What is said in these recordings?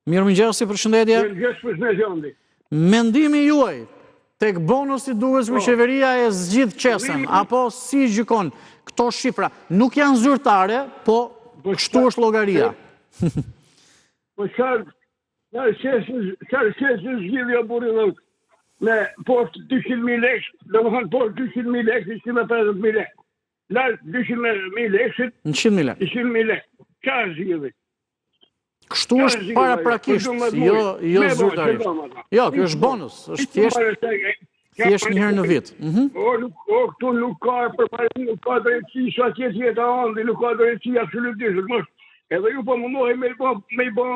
Mirëmëngjesi, përshëndetje. Përshëndetje. Mendimi juaj tek bonusi duhet që qeveria e zgjidh qesën, apo si gjykon këto shifra? Nuk janë zyrtare, po kështu është llogaria. Po çfarë qesë zgjidhja burrë me poshtë 200.000 lekë, domethënë poshtë 200.000 lekë, 150.000 lekë. Lart 200.000 lekë, 100.000 lekë. 100.000 lekë. Çfarë zgjidhni? Kështu është paraprakisht, jo zyrtarisht. Jo, kjo është bonus, është thjesht një herë në vit. Këtu nuk ka përparim, nuk ka drejtësi, sa tjetë jetë andi, nuk ka drejtësi absolutisht. Edhe ju po mundohi me i bo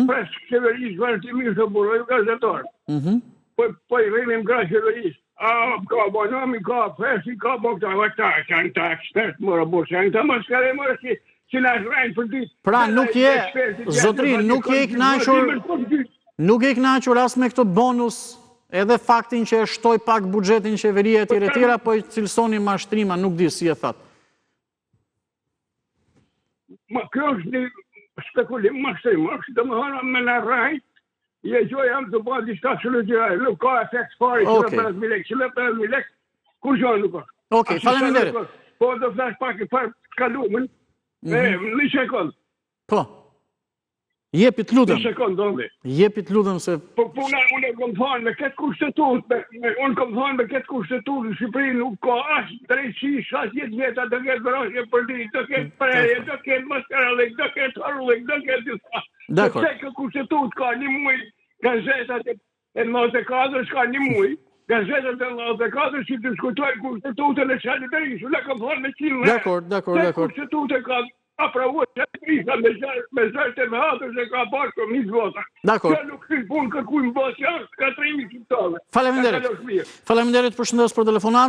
presë qeverisë, vazhdimisht të burë, ju gazetarë. Po i rrinim gra qeverisë. Ka banami, ka presi, ka bokta, janë ta ekspertë mërë burë, janë ta maskare mërë që në shrajnë për ditë. Pra nuk je, zotrin, nuk je i knaqur as me këtë bonus, edhe faktin që e shtoj pak buxhetin qeveria e tjera, po i cilësoni mashtrima, nuk di si e thatë. Kjo është një spekulim mashtrim, është të më hëna me në rajt, je gjoj jam të bëjë diçka që në gjiraj, nuk ka efekt fari, 150.000 lekë, 150.000 lekë, kur gjoj nuk është. Okej, faleminderit. Po do flash pak e parë kalumin, një sekund. Po, jepit ludëm. Një sekund, dondi. Jepit ludëm se... Po, unë kom thonë me këtë kushtetut, unë kom thonë me këtë kushtetut, në Shqipëri nuk ka ashtë drejtësi, sa 10 vjeta, do ketë vrasje për ditë, do ketë preje, do ketë maskaralek, do ketë harullek, do ketë gjitha. Dakor. Se këtë kushtetut ka një muj, gazetat e 94 ka një muj, gazetat e 94 që të shkujtojnë kushtetutën e qanitërisë, unë kom thonë me 100 vjetë. Dakor. Kushtetutën ka apravuar qanitërisa me zërte me atër që ka parë komisë vota. Dakor. Që nuk kënë punë kërkujnë bësë janë, ka 3.000 qiptove. Faleminderit. Faleminderit, përshëndes për telefonat.